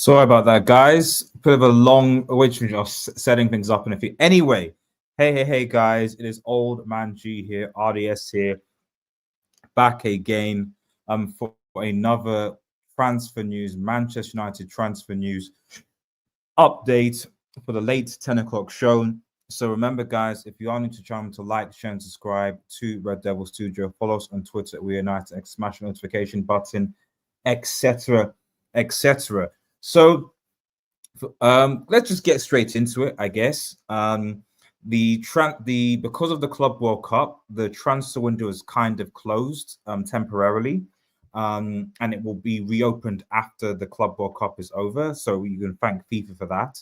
Sorry about that, guys. Bit of a long waiting of setting things up in a few. Anyway, hey, guys. It is Old Man G here, RDS here, back again for another transfer news, Manchester United transfer news update for the late 10 o'clock show. So remember, guys, if you are new to the channel, to like, share, and subscribe to Red Devil Studio. Follow us on Twitter at We United, and smash the notification button, etc., etc. So let's just get straight into it, I guess. Because of the Club World Cup, the transfer window is kind of closed temporarily, and it will be reopened after the Club World Cup is over. So you can thank FIFA for that.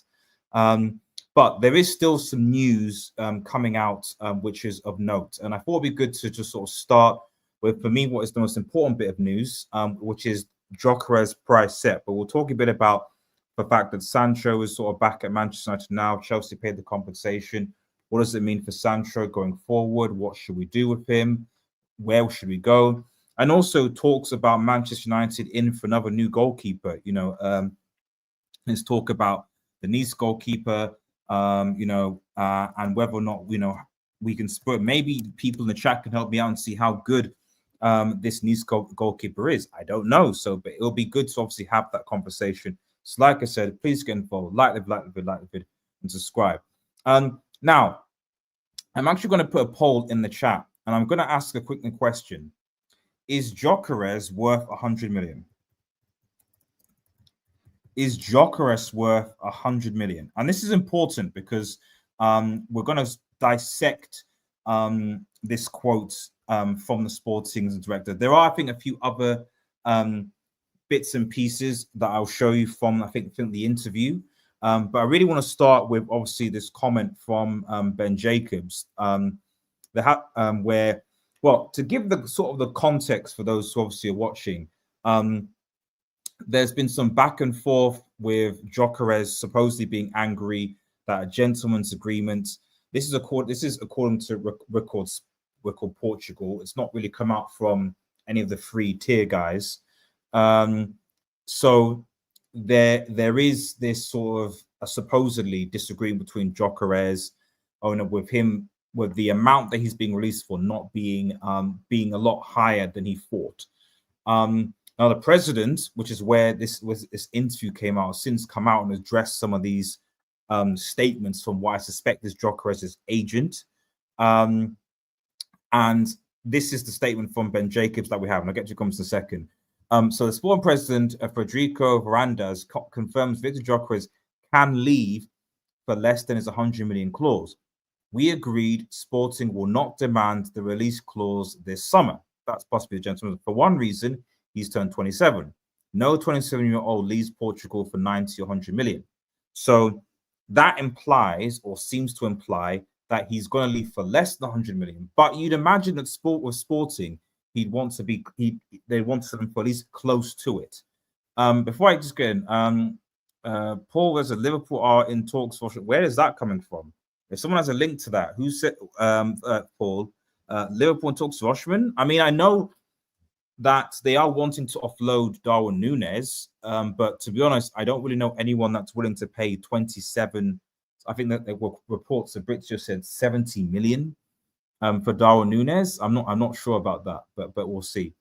But there is still some news coming out, which is of note, and I thought it'd be good to just sort of start with, for me, what is the most important bit of news, which is GYOKERES price set. But we'll talk a bit about the fact that Sancho is sort of back at Manchester United now. Chelsea paid the compensation. What does it mean for Sancho going forward? What should we do with him? Where should we go? And also talks about Manchester United in for another new goalkeeper. Let's talk about the Nice goalkeeper, and whether or not, we can spur. Maybe people in the chat can help me out and see how good this Nice goalkeeper is. I don't know. But it'll be good to obviously have that conversation. So like I said, please get involved, like the vid, and subscribe. Now, I'm actually going to put a poll in the chat, and I'm going to ask a quick question. Is GYOKERES worth 100 million? Is GYOKERES worth 100 million? And this is important because we're going to dissect this quote from the Sporting director. There are, I think, a few other bits and pieces that I'll show you from, I think the interview. But I really want to start with, obviously, this comment from Ben Jacobs, where, well, to give the sort of the context for those who obviously are watching, there's been some back and forth with GYOKERES supposedly being angry that a gentleman's agreement. This is according to records Portugal. It's not really come out from any of the free tier guys. So there is this sort of a supposedly disagreement between GYOKERES owner with the amount that he's being released for not being a lot higher than he thought. Now the president, which is where this interview came out, since come out and addressed some of these statements from what I suspect is GYOKERES' agent. And this is the statement from Ben Jacobs that we have, and I'll get to your comments in a second. So the Sporting president, Frederico Varandas, confirms Viktor Gyokeres can leave for less than his 100 million clause. We agreed Sporting will not demand the release clause this summer. That's possibly the gentleman. For one reason, he's turned 27. No 27-year-old leaves Portugal for 90 or 100 million. So that implies, or seems to imply, that he's going to leave for less than 100 million. But you'd imagine that Sporting, they want them for at least close to it. Before I just get in, Paul, there's a Liverpool are in talks for. Where is that coming from? If someone has a link to that, who said, Paul, Liverpool in talks to Oshman? I mean, I know that they are wanting to offload Darwin Núñez, but to be honest, I don't really know anyone that's willing to pay 27. I think that there were reports that Fabrizio said 70 million for Darwin Núñez. I'm not sure about that, but we'll see.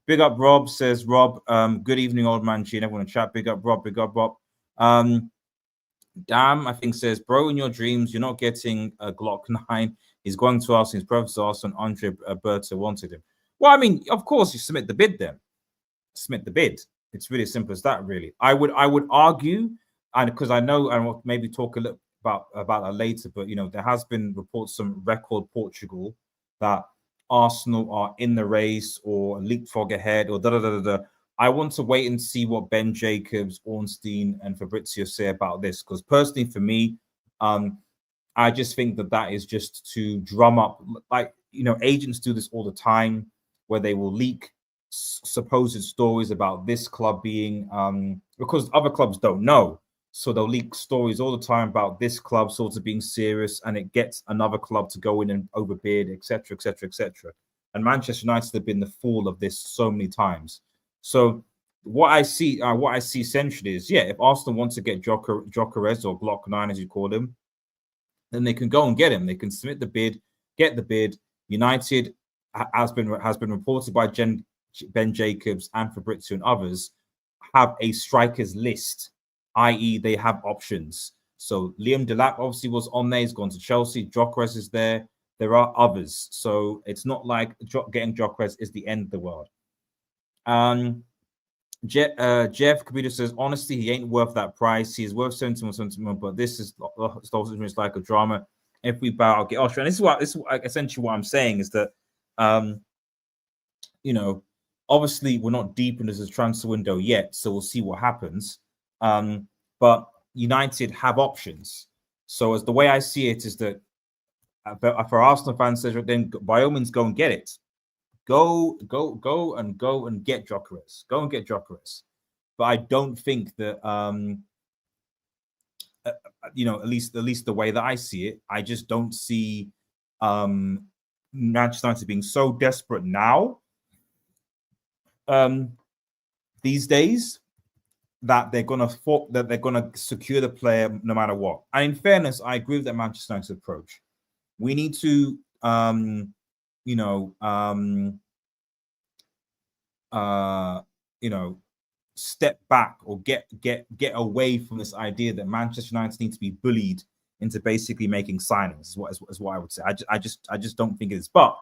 Big up Rob, says Rob. Good evening, Old Man G, and everyone in chat. Big up Rob, big up Rob. Damn, I think, says, bro, in your dreams, you're not getting a Glock 9. He's going to Arsenal. His brother's Arsenal, and Andre Berta wanted him. Well, I mean, of course, you submit the bid then. Submit the bid. It's really simple as that, really. I would argue, and because I know, and we'll maybe talk a little about that later, but, there has been reports from Record Portugal that Arsenal are in the race or leapfrog ahead or da-da-da-da-da. I want to wait and see what Ben Jacobs, Ornstein, and Fabrizio say about this, because personally for me, I just think that is just to drum up, agents do this all the time, where they will leak supposed stories about this club being, because other clubs don't know. So they'll leak stories all the time about this club sort of being serious, and it gets another club to go in and overbid, etc., etc., etc. And Manchester United have been the fool of this so many times. So what I see essentially is, yeah, if Arsenal want to get GYOKERES or Glock 9 as you call him, then they can go and get him. They can submit the bid, get the bid. United has been reported by Ben Jacobs and Fabrizio and others have a strikers list, i.e., they have options. So Liam Delap obviously was on there. He's gone to Chelsea. Gyökeres is there. There are others. So it's not like getting Gyökeres is the end of the world. Jeff Kabita says, honestly, he ain't worth that price. He's worth 71, but this is like a drama. If we bow, I'll get Austria. And this is essentially what I'm saying is that, you know, obviously we're not deep into this transfer window yet, so we'll see what happens. But United have options. So as the way I see it is that for Arsenal fans, then by all means go and get it. Go and get Gyökeres. Go and get Gyökeres. But I don't think that you know, at least the way that I see it, I just don't see Manchester United being so desperate now these days that they're gonna secure the player no matter what. And in fairness, I agree with that Manchester United approach. We need to you know, step back or get away from this idea that Manchester United need to be bullied into basically making signings. Is what I would say. I just don't think it is. But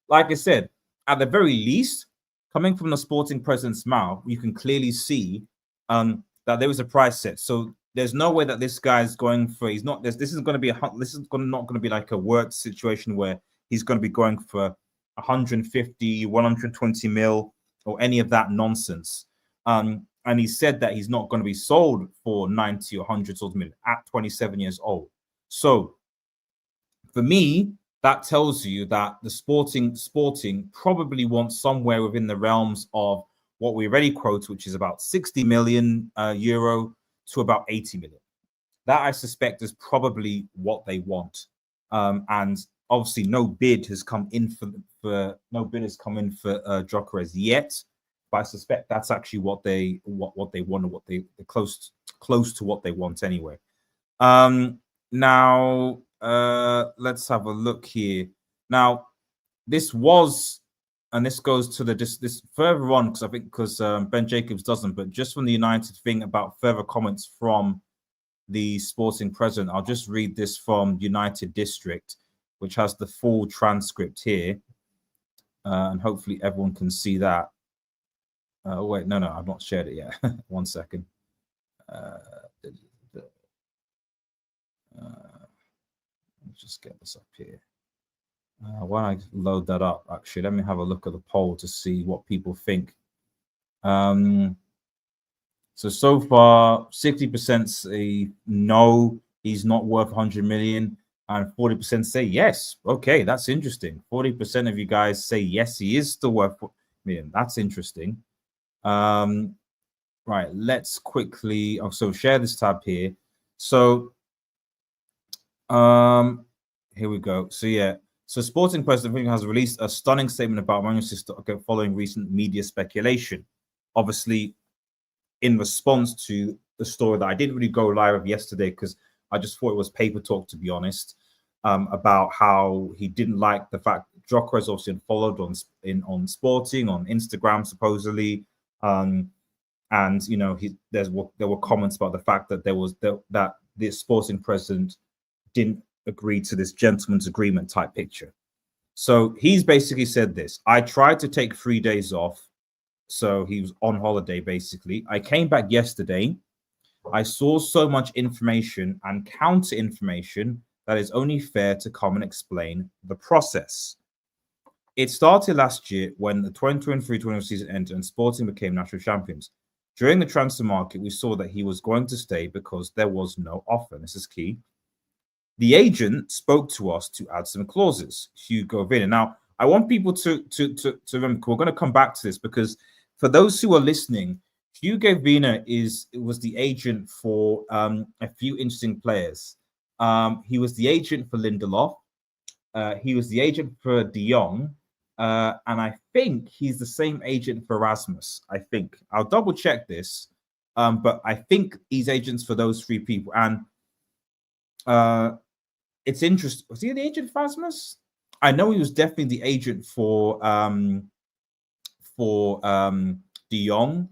like I said, at the very least, coming from the sporting president's mouth, you can clearly see that there was a price set. So there's no way that this guy's going for. He's not. This isn't going to be not going to be like a work situation where he's going to be going for 150, 120 mil or any of that nonsense. And he said that he's not going to be sold for 90 or 100 million at 27 years old. So for me, that tells you that the sporting probably wants somewhere within the realms of what we already quote, which is about 60 million euro to about 80 million. That I suspect is probably what they want. And obviously, no bid has come in for Gyökeres yet, but I suspect that's actually what they want and what they're close to what they want anyway. Now let's have a look here. Now this was, and this goes to this further on because Ben Jacobs doesn't, but just from the United thing about further comments from the sporting president, I'll just read this from United District, which has the full transcript here, and hopefully everyone can see that. Oh wait, no, I've not shared it yet. 1 second. Let's just get this up here. Why don't I load that up? Actually, let me have a look at the poll to see what people think. So far, 60% say no, he's not worth 100 million. And 40% say yes. Okay, that's interesting. 40% of you guys say yes, he is still worth 1 million. That's interesting. Right, let's quickly also share this tab here. So here we go. So yeah, so sporting president has released a stunning statement about Manchester City following recent media speculation. Obviously, in response to the story that I didn't really go live with yesterday because I just thought it was paper talk, to be honest, about how he didn't like the fact that Gyökeres obviously followed on Sporting, on Instagram, supposedly. And, you know, there were comments about the fact that that the sporting president didn't agree to this gentleman's agreement type picture. So he's basically said this: I tried to take 3 days off. So he was on holiday, basically. I came back yesterday. I saw so much information and counter information that is only fair to come and explain the process. It started last year when the 2023-24 season ended and Sporting became national champions. During the transfer market, we saw that he was going to stay because there was no offer. This is key. The agent spoke to us to add some clauses. Hugo Vina. Now, I want people to remember, we're going to come back to this because for those who are listening, Hugo Vina was the agent for a few interesting players. He was the agent for Lindelof. He was the agent for De Jong. and I think he's the same agent for Rasmus. I think I'll double check this, but I think he's agents for those three people. And it's interesting. Was he the agent for Rasmus? I know he was definitely the agent for De Jong,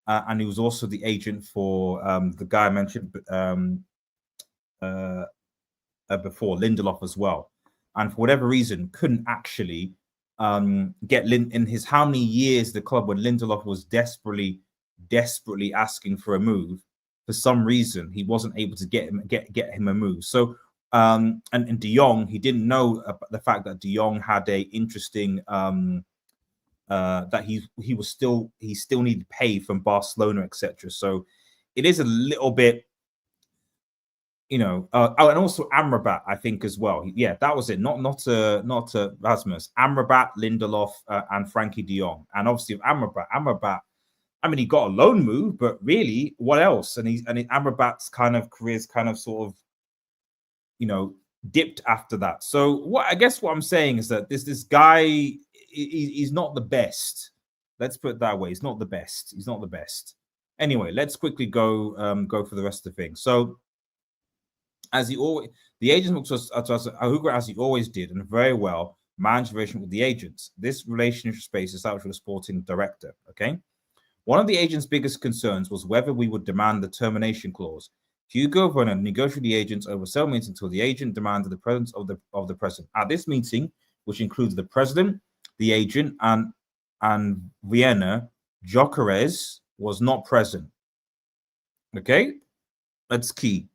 and he was also the agent for the guy I mentioned before, Lindelof as well. And for whatever reason, couldn't actually get in his how many years the club when Lindelof was desperately asking for a move. For some reason, he wasn't able to get him a move. So and De Jong, he didn't know the fact that De Jong had a interesting that he still needed pay from Barcelona, etc. So it is a little bit, you know. Oh, and also Amrabat, I think as well. Yeah, that was it. Not Rasmus, Amrabat, Lindelof, and Frankie De Jong. And obviously Amrabat. I mean, he got a loan move, but really, what else? And Amrabat's kind of career's kind of sort of, you know, dipped after that. So what I'm saying is that this guy, he's not the best. Let's put it that way. He's not the best. He's not the best. Anyway, let's quickly go for the rest of the thing. So as he always, the agent looks at us, Ahuga, as he always did, and very well managed relationship with the agents. This relationship space is established with the sporting director. Okay. One of the agent's biggest concerns was whether we would demand the termination clause. Hugo Vernon negotiated with the agents over several meetings until the agent demanded the presence of the president. At this meeting, which includes the president, the agent, and Vienna, Gyökeres was not present. Okay, that's key.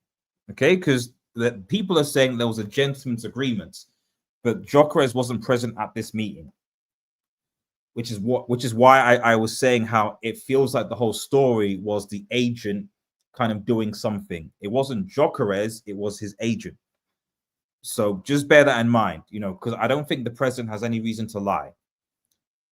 Okay, because the people are saying there was a gentleman's agreement, but Gyökeres wasn't present at this meeting. Which is why I was saying how it feels like the whole story was the agent kind of doing something. It wasn't Gyökeres, it was his agent. So just bear that in mind, you know, because I don't think the president has any reason to lie.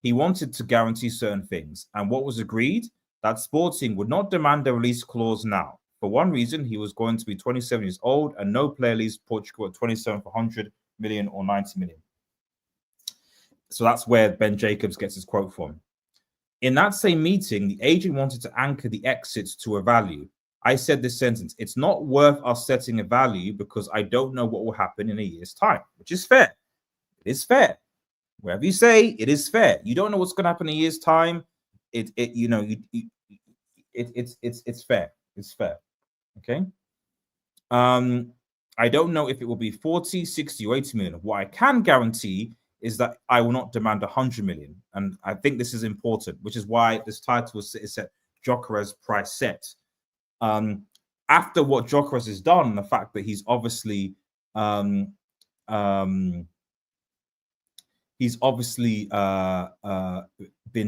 He wanted to guarantee certain things, and what was agreed, that Sporting would not demand a release clause now. For one reason, he was going to be 27 years old, and no player leaves Portugal at 27 for 100 million or 90 million. So that's where Ben Jacobs gets his quote from. In that same meeting, the agent wanted to anchor the exits to a value. I said this sentence: it's not worth us setting a value because I don't know what will happen in a year's time, which is fair. It is fair. Wherever you say, it is fair. You don't know what's going to happen in a year's time. It's fair. It's fair. Okay. I don't know if it will be 40, 60, or 80 million. What I can guarantee is that I will not demand 100 million. And I think this is important, which is why this title is set GYOKERES Price Set. After what Gyökeres has done, the fact that he's obviously been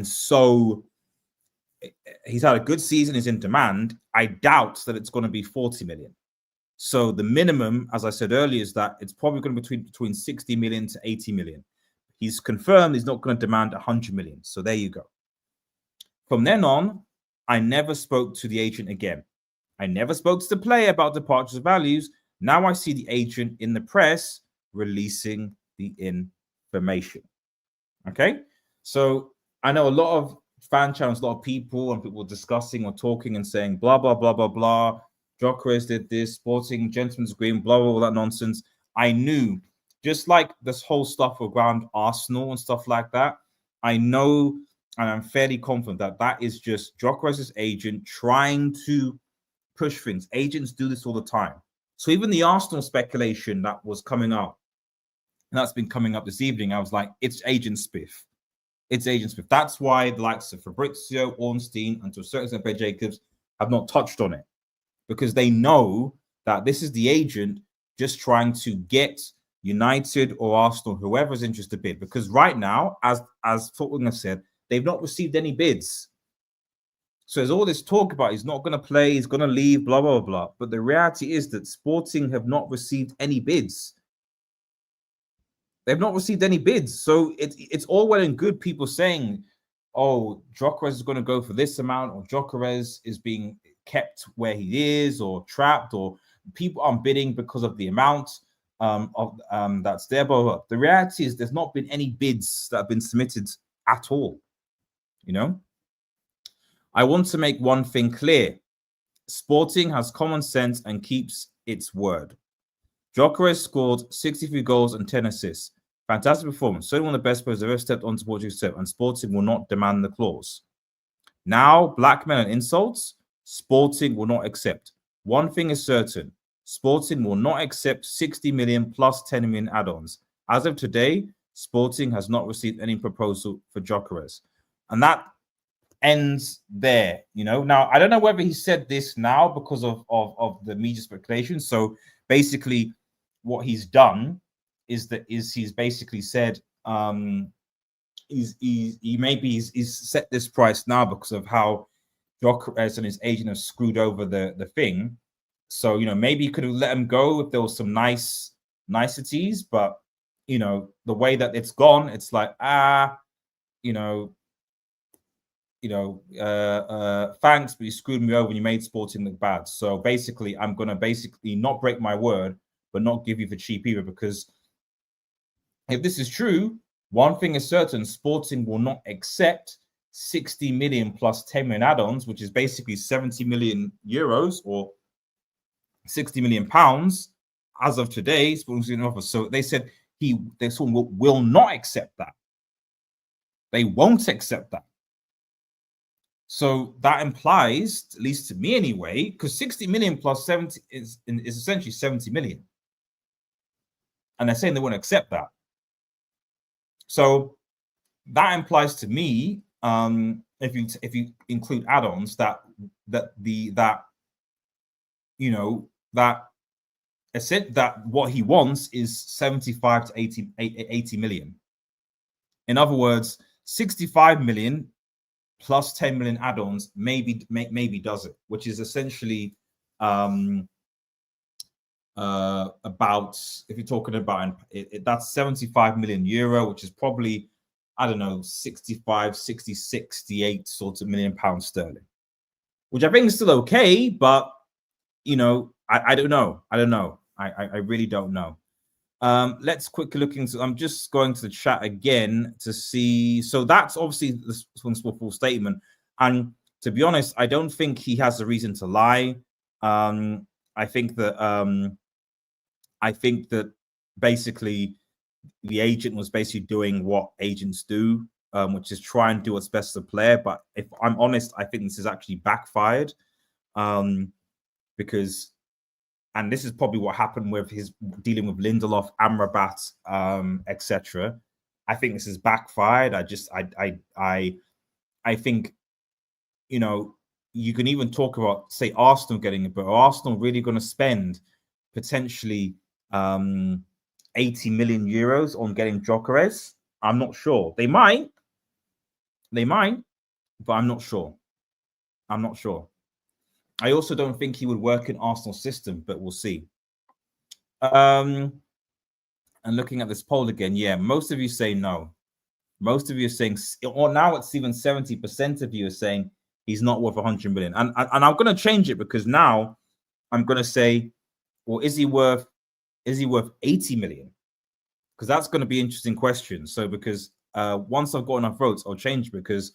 so, he's had a good season, he's in demand. I doubt that it's going to be 40 million. So the minimum, as I said earlier, is that it's probably going to be between 60 million to 80 million. He's confirmed he's not going to demand 100 million. So there you go. From then on, I never spoke to the agent again. I never spoke to the player about departures values. Now I see the agent in the press releasing the information. Okay? So I know a lot of fan channels, a lot of people and people discussing or talking and saying blah, blah, blah, blah, blah. Gyökeres did this, Sporting, gentleman's agreement, blah, blah, all that nonsense. I knew, just like this whole stuff around Arsenal and stuff like that, I know and I'm fairly confident that that is just Gyökeres' agent trying to push things. Agents do this all the time. So even the Arsenal speculation that was coming up, and that's been coming up this evening, I was like, it's agent spiff. It's agent spiff. That's why the likes of Fabrizio, Ornstein, and to a certain extent Ben Jacobs have not touched on it, because they know that this is the agent just trying to get United or Arsenal, whoever's interested, bid. Because right now, as Footwinger said, they've not received any bids. So there's all this talk about he's not going to play, he's going to leave, blah, blah, blah. But the reality is that Sporting have not received any bids. They've not received any bids. So it's all well and good people saying, oh, Gyökeres is going to go for this amount, or Gyökeres is being kept where he is, or trapped, or people aren't bidding because of the amount. that's there. But the reality is there's not been any bids that have been submitted at all. You know, I want to make one thing clear. Sporting has common sense and keeps its word. Gyökeres scored 63 goals and 10 assists. Fantastic performance. Certainly one of the best players ever stepped onto Portugal's step, and Sporting will not demand the clause. Now, blackmail and insults, Sporting will not accept. One thing is certain. Sporting will not accept 60 million plus 10 million add-ons. As of today, Sporting has not received any proposal for Gyökeres. And that ends there, you know. Now, I don't know whether he said this now because of the media speculation. So basically, what he's done is he's basically said he's set this price now because of how Gyökeres and his agent have screwed over the thing. So, you know, maybe you could have let him go if there was some niceties, but you know, the way that it's gone, it's like, thanks, but you screwed me over and you made Sporting look bad. So basically, I'm gonna not break my word, but not give you the cheap either, because if this is true, one thing is certain: Sporting will not accept 60 million plus 10 million add-ons, which is basically 70 million euros or 60 million pounds as of today. Sporting's offer. So they said will not accept that. They won't accept that. So that implies, at least to me anyway, because 60 million plus 70 is essentially 70 million. And they're saying they won't accept that. So that implies to me, if you include add-ons, that what he wants is 75 to 80 million. In other words, 65 million plus 10 million add-ons maybe does it, which is essentially about, if you're talking about it, that's 75 million euro, which is probably, I don't know, 65, 60, 68 sorts of million pounds sterling, which I think is still okay, but you know, I don't know. I really don't know. Let's quickly look into, I'm just going to the chat again to see. So that's obviously the full statement. And to be honest, I don't think he has a reason to lie. I think that basically the agent was basically doing what agents do, which is try and do what's best for the player. But if I'm honest, I think this is actually backfired, because, and this is probably what happened with his dealing with Lindelof, Amrabat, etc. I think this is backfired. I think, you know, you can even talk about, say, Arsenal getting it, but are Arsenal really going to spend potentially 80 million euros on getting Gyökeres? I'm not sure. They might, but I'm not sure. I also don't think he would work in Arsenal's system, but we'll see. And looking at this poll again, yeah, most of you say no. Most of you are saying, or now it's even 70% of you are saying he's not worth 100 million. And I'm going to change it, because now I'm going to say, well, is he worth 80 million? Because that's going to be an interesting question. So because once I've got enough votes, I'll change, because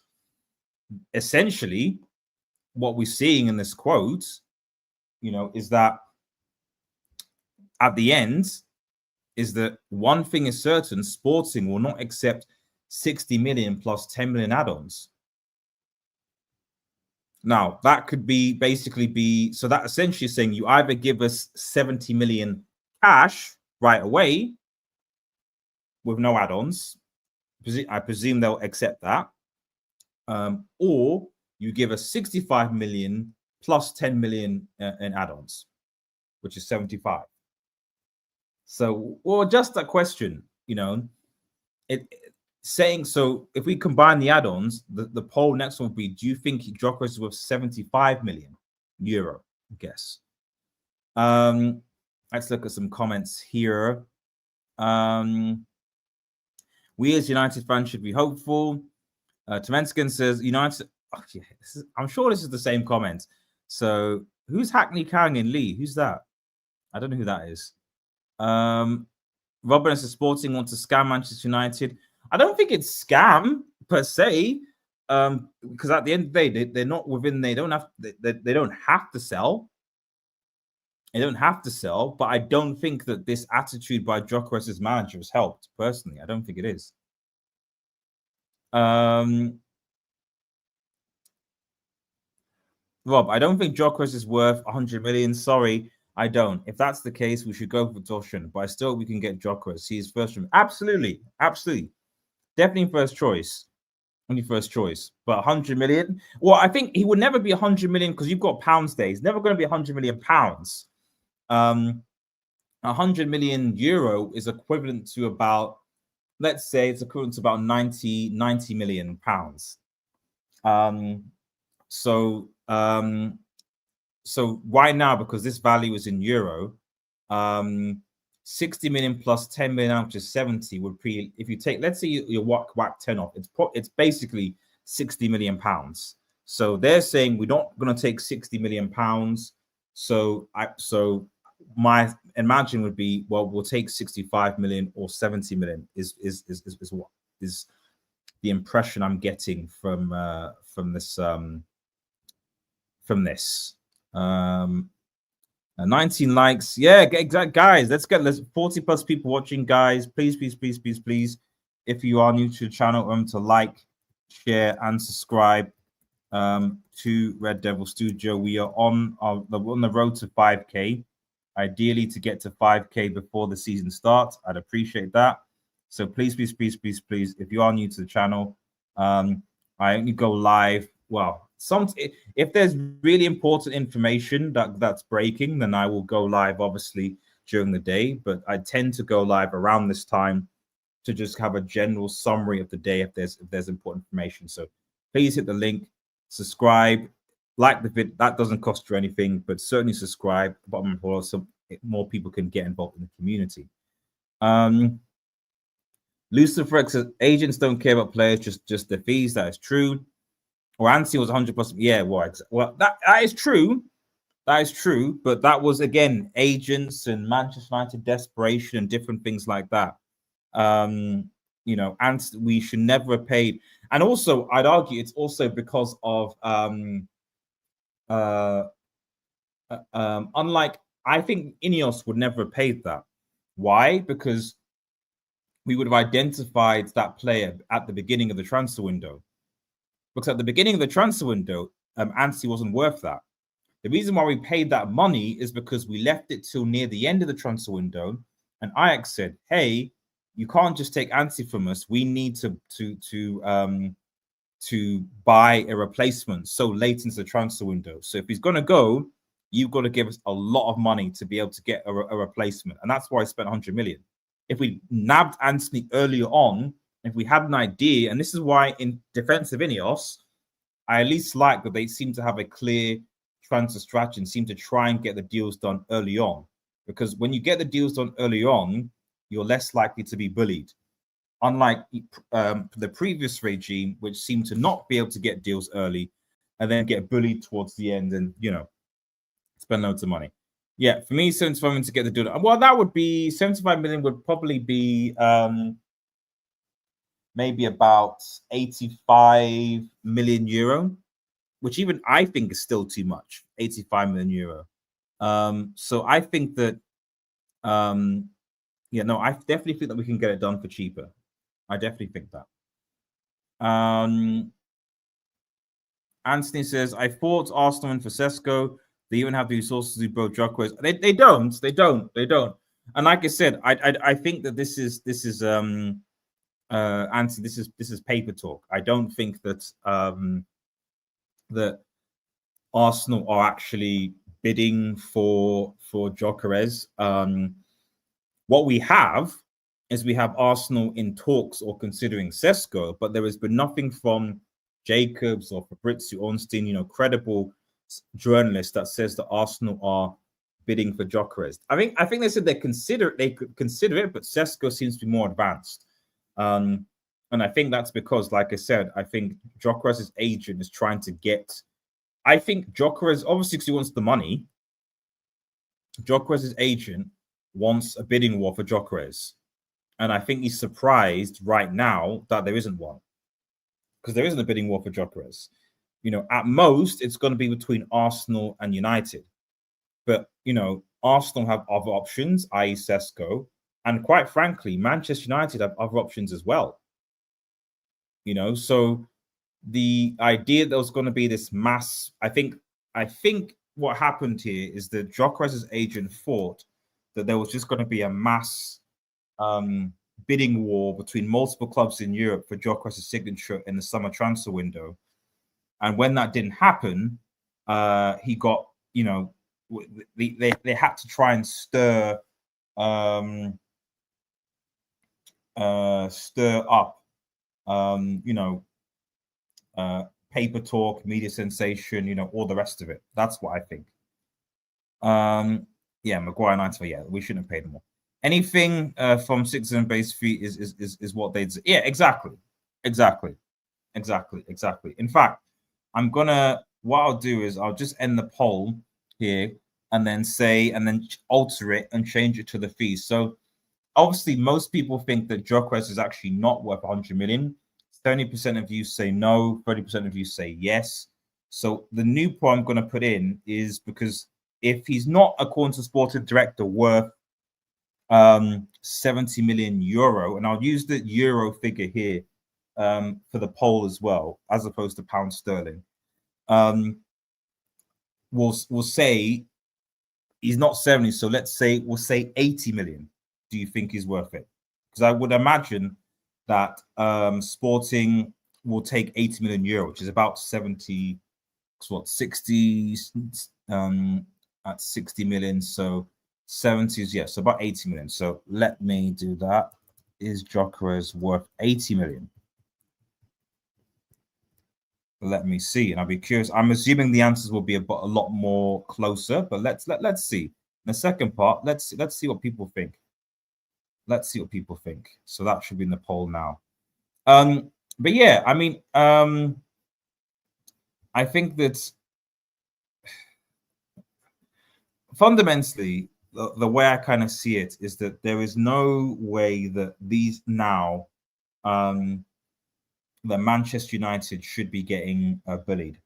essentially what we're seeing in this quote, you know, is that at the end is that one thing is certain: Sporting will not accept 60 million plus 10 million add-ons. Now, that could be basically so that essentially is saying you either give us 70 million cash right away with no add-ons. I presume they'll accept that. Or you give us 65 million plus 10 million in add-ons, which is 75. So, well, just that question, you know, saying, so if we combine the add-ons, the poll next one would be, do you think Gyökeres is worth 75 million euro? I guess. Let's look at some comments here. We as United fans should be hopeful. Temenskin says, United, oh, yeah, I'm sure this is the same comment. So who's Hackney Kang in Lee? Who's that? I don't know who that is. Robin as a Sporting wants to scam Manchester United. I don't think it's scam per se, because at the end of the day, they're not within. They don't have to sell. They don't have to sell, but I don't think that this attitude by Gyökeres' manager has helped. Personally, I don't think it is. Rob, I don't think Gyökeres is worth 100 million. Sorry, I don't. If that's the case, we should go for Toshin, but I still we can get Gyökeres. He's first choice. Absolutely, definitely first choice. Only first choice, but 100 million. Well, I think he would never be 100 million because you've got pounds there. He's never going to be 100 million pounds. 100 million euro is equivalent to about, let's say it's equivalent to about 90 million pounds. So why now? Because this value is in euro. 60 million plus 10 million out, which is 70, would be, if you take, let's say you whack 10 off, it's basically 60 million pounds. So they're saying we're not going to take 60 million pounds. So my imagine would be, well, we'll take 65 million or 70 million is what is the impression I'm getting from this. 19 likes. Yeah, exactly, guys. Let's 40 plus people watching, guys. Please. If you are new to the channel, to like, share, and subscribe to Red Devil Studio. We are on the road to 5K. Ideally, to get to 5K before the season starts. I'd appreciate that. So please. If you are new to the channel, I only go live. Well, if there's really important information that's breaking, then I will go live, obviously, during the day. But I tend to go live around this time to just have a general summary of the day if there's important information. So please hit the link, subscribe, like the vid. That doesn't cost you anything, but certainly subscribe. Bottom below, so more people can get involved in the community. Lucifer says agents don't care about players, just the fees. That is true. Or Anthony was 100%. Yeah, well, that is true. That is true. But that was, again, agents and Manchester United desperation and different things like that. And we should never have paid. And also, I'd argue it's also because of unlike, I think Ineos would never have paid that. Why? Because we would have identified that player at the beginning of the transfer window. Because at the beginning of the transfer window, Anthony wasn't worth that. The reason why we paid that money is because we left it till near the end of the transfer window, and Ajax said, "Hey, you can't just take Anthony from us. We need to buy a replacement so late into the transfer window. So if he's going to go, you've got to give us a lot of money to be able to get a replacement, and that's why I spent 100 million. If we nabbed Anthony earlier on." If we had an idea, and this is why in defense of Ineos, I at least like that they seem to have a clear transfer strategy and seem to try and get the deals done early on. Because when you get the deals done early on, you're less likely to be bullied. Unlike the previous regime, which seemed to not be able to get deals early and then get bullied towards the end and, spend loads of money. Yeah, for me, 75 million to get the deal. Well, that would be 75 million would probably be maybe about 85 million euro, which even I think is still too much, 85 million euro. So I think that, I definitely think that we can get it done for cheaper. I definitely think that. Anthony says, I thought Arsenal and for Sesko, they even have the resources to do both Gyökeres. They don't. And like I said, I think that this is Anthony, this is paper talk. I don't think that that Arsenal are actually bidding for Gyökeres. What we have is we have Arsenal in talks or considering Sesko, but there has been nothing from Jacobs or Fabrizio Ornstein, credible journalists that says that Arsenal are bidding for Gyökeres. I think they said they could consider it, but Sesko seems to be more advanced. And I think that's because, like I said, I think Gyökeres' agent is trying to get. I think Gyökeres, obviously, because he wants the money. Gyökeres' agent wants a bidding war for Gyökeres. And I think he's surprised right now that there isn't one, because there isn't a bidding war for Gyökeres. At most, it's going to be between Arsenal and United. But, Arsenal have other options, i.e. Sesko. And quite frankly, Manchester United have other options as well. So the idea that there was going to be this mass, I think what happened here is that Gyökeres' agent thought that there was just going to be a mass bidding war between multiple clubs in Europe for Gyökeres' signature in the summer transfer window. And when that didn't happen, he got, they had to try and stir up, paper talk, media sensation, all the rest of it. That's what I think. Maguire 94. Yeah, we shouldn't have paid more. Anything from citizen base fee is what they'd say. Yeah, exactly. In fact, what I'll do is I'll just end the poll here and then alter it and change it to the fees. So obviously, most people think that Gyökeres is actually not worth 100 million. 70% of you say no, 30% of you say yes. So the new point I'm going to put in is because if he's not, according to sporting director, worth 70 million euro, and I'll use the euro figure here for the poll as well, as opposed to pound sterling. We'll say he's not 70, so we'll say 80 million. Do you think he's worth it? Because I would imagine that Sporting will take 80 million euro, which is about 60 at 60 million. So 70 is, so about 80 million. So let me do that. Is Gyökeres worth 80 million? Let me see, and I'll be curious. I'm assuming the answers will be a lot more closer, but let's see. In the second part, let's see what people think. So that should be in the poll now. But yeah, I mean, I think that fundamentally, the way I kind of see it is that there is no way that these now, that Manchester United should be getting bullied.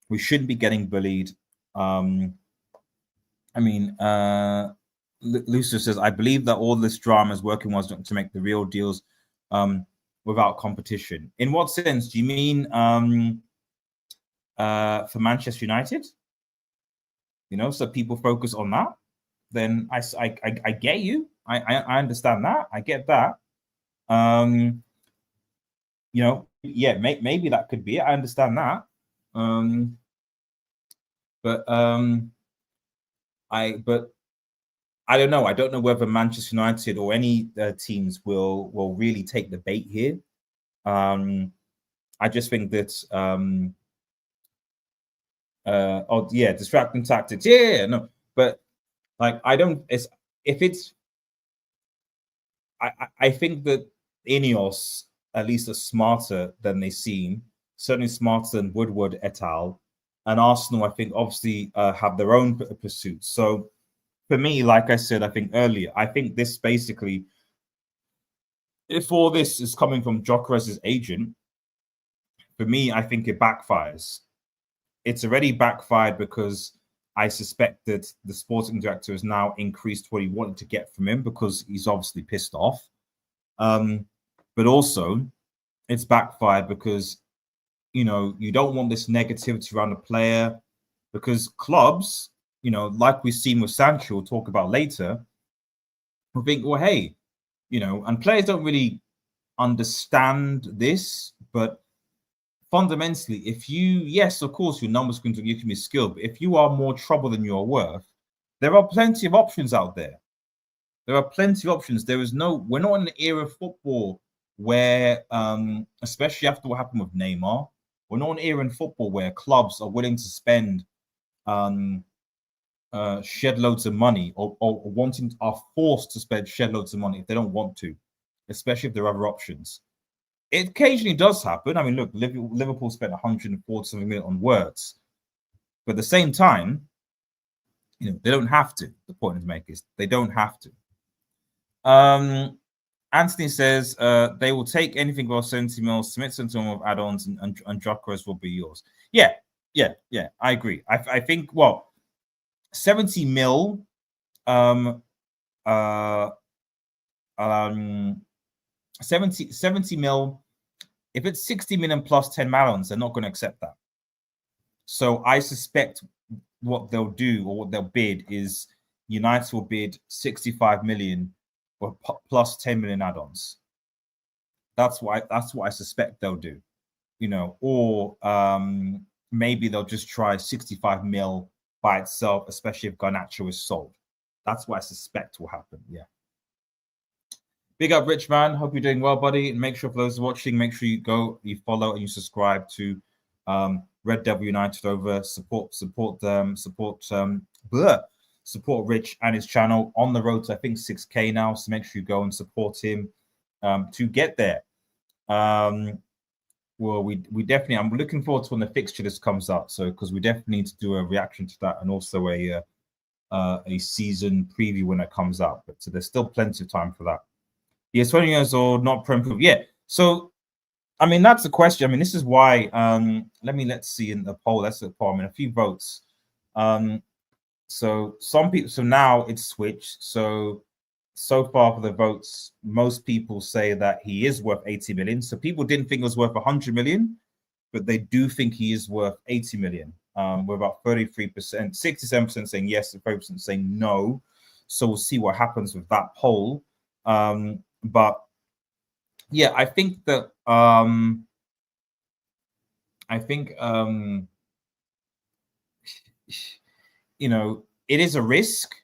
We shouldn't be getting bullied. I mean, Lucio says, I believe that all this drama is working was to make the real deals without competition. In what sense? Do you mean for Manchester United? So people focus on that. Then I get you. I understand that. I get that. Maybe that could be it. I understand that. But I don't know. I don't know whether Manchester United or any teams will really take the bait here. I just think that distracting tactics. No. But like I think that Ineos at least are smarter than they seem, certainly smarter than Woodward et al. And Arsenal, I think, obviously have their own pursuits. So for me, like I said, I think earlier, I think this basically, if all this is coming from Gyökeres' agent, for me, I think it backfires. It's already backfired because I suspect that the sporting director has now increased what he wanted to get from him because he's obviously pissed off. But also, it's backfired because, you don't want this negativity around the player, because clubs, like we've seen with Sancho, we'll talk about later, will think, well, hey, and players don't really understand this, but fundamentally, if yes, of course, your numbers can give you skill, but if you are more trouble than you're worth, there are plenty of options out there. We're not in an era of football where, especially after what happened with Neymar, we're not in an era in football where clubs are willing to spend, shed loads of money or are forced to spend shed loads of money if they don't want to, especially if there are other options. It occasionally does happen. I mean, look, Liverpool spent 140 million on Wirtz, but at the same time, You know, they don't have to. The point to make is they don't have to. Anthony says they will take anything below 70 mil, submit some of add-ons, and Gyökeres will be yours. Yeah. I agree. I think 70 mil, 70 mil. If it's 60 million plus 10 add-ons, they're not going to accept that. So I suspect what they'll do or what they'll bid is United will bid 65 million or plus 10 million add-ons. That's what I suspect they'll do, you know, or maybe they'll just try 65 mil by itself, especially if Garnacho is sold. That's what I suspect will happen. Yeah. Big up, Rich Man. Hope you're doing well, buddy. And make sure for those watching, make sure you follow and you subscribe to Red Devil United over. Support Rich and his channel on the road to, I think, 6K now. So make sure you go and support him to get there. Well, we definitely, I'm looking forward to when the fixture list comes out. So because we definitely need to do a reaction to that and also a season preview when it comes out. But so there's still plenty of time for that. Yes, 20 years old, not prem. Yeah. So I mean, that's the question. I mean, this is why. Let's see in the poll. That's the poll. I mean, a few votes. So some people. So now it's switched. So far for the votes, most people say that he is worth 80 million. So people didn't think it was worth 100 million, but they do think he is worth 80 million. We're about 33%, 67% saying yes, and 30% saying no. So we'll see what happens with that poll. But yeah, I think that you know, it is a risk,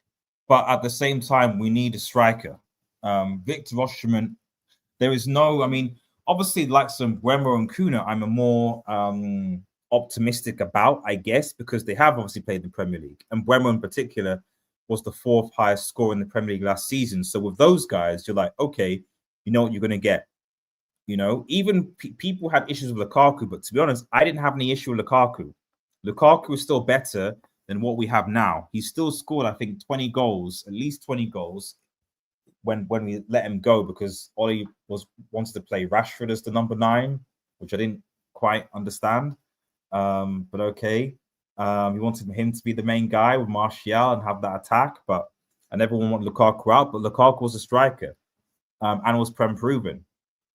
but at the same time, we need a striker. Viktor Osimhen, there is no, I mean, obviously, like some Bremer and Kuna, I'm a more optimistic about, I guess, because they have obviously played the Premier League, and Bremer in particular was the 4th highest scorer in the Premier League last season. So with those guys, you're like, okay, you know what you're going to get. You know, even people had issues with Lukaku, but to be honest, I didn't have any issue with Lukaku. Lukaku is still better than what we have now. He still scored, I think, 20 goals, at least 20 goals, when we let him go, because Ollie wanted to play Rashford as the number 9, which I didn't quite understand. But okay. He wanted him to be the main guy with Martial and have that attack, and everyone wanted Lukaku out, but Lukaku was a striker and was Prem proven.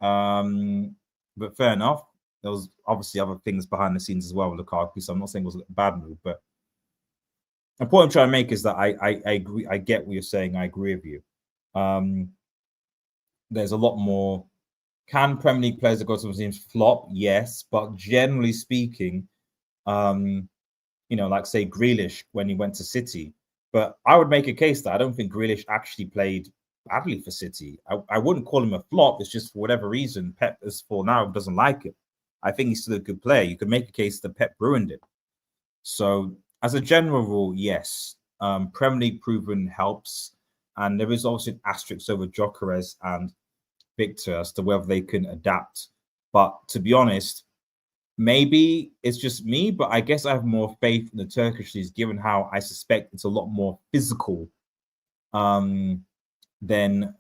But fair enough. There was obviously other things behind the scenes as well with Lukaku, so I'm not saying it was a bad move, but the point I'm trying to make is that I agree. I get what you're saying. I agree with you. There's a lot more. Can Premier League players that go to some teams flop? Yes, but generally speaking, you know, like say Grealish when he went to City. But I would make a case that I don't think Grealish actually played badly for City. I wouldn't call him a flop. It's just for whatever reason, Pep is for now doesn't like it. I think he's still a good player. You could make a case that Pep ruined it. So as a general rule, yes, Premier League proven helps. And there is also an asterisk over Gyökeres and Viktor as to whether they can adapt. But to be honest, maybe it's just me, but I guess I have more faith in the Turkish leagues, given how I suspect it's a lot more physical than,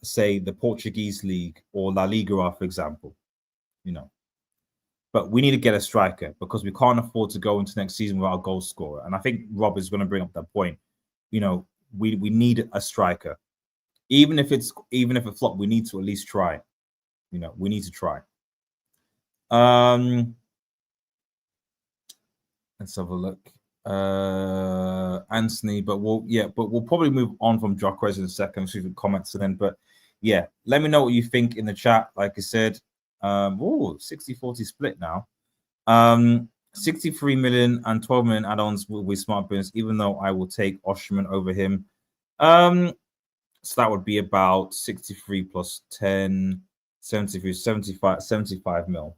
say, the Portuguese league or La Liga are, for example. You know, but we need to get a striker because we can't afford to go into next season without a goal scorer. And I think Rob is going to bring up that point. You know, we need a striker, even if it flopped. We need to at least try. You know, we need to try. Let's have a look. Anthony, but we'll probably move on from Gyökeres in a second. See the comments and then, but yeah, let me know what you think in the chat. Like I said, 60-40 split now. 63 million and 12 million add-ons with smart business, even though I will take Osimhen over him. So that would be about 63 plus 10, 73, 75 mil.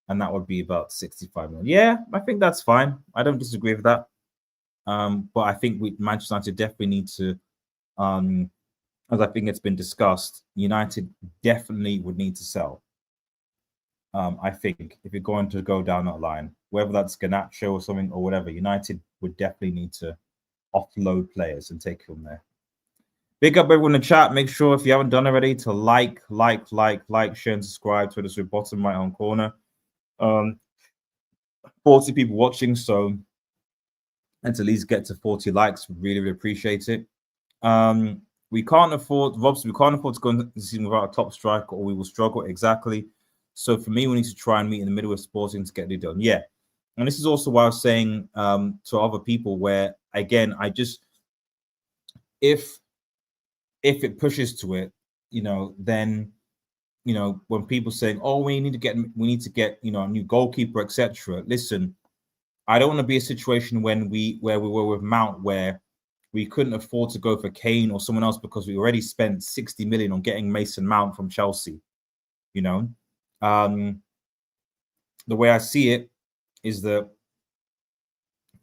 And that would be about 65 million. Yeah, I think that's fine. I don't disagree with that. But I think Manchester United definitely need to, as I think it's been discussed, United definitely would need to sell. I think if you're going to go down that line, whether that's Garnacho or something or whatever, United would definitely need to offload players and take it from there. Big up everyone in the chat. Make sure if you haven't done already to like, share, and subscribe to the bottom right hand corner. 40 people watching, so and at least get to 40 likes. Really appreciate it. We can't afford, Robs, we can't afford to go into the season without a top striker or we will struggle. Exactly. So for me, we need to try and meet in the middle of Sporting to get it done. Yeah. And this is also why I was saying to other people where, again, I just, if it pushes to it, then, when people saying, oh, we need to get, a new goalkeeper, etc. Listen, I don't want to be a situation where we were with Mount, where we couldn't afford to go for Kane or someone else because we already spent 60 million on getting Mason Mount from Chelsea. The way I see it is that,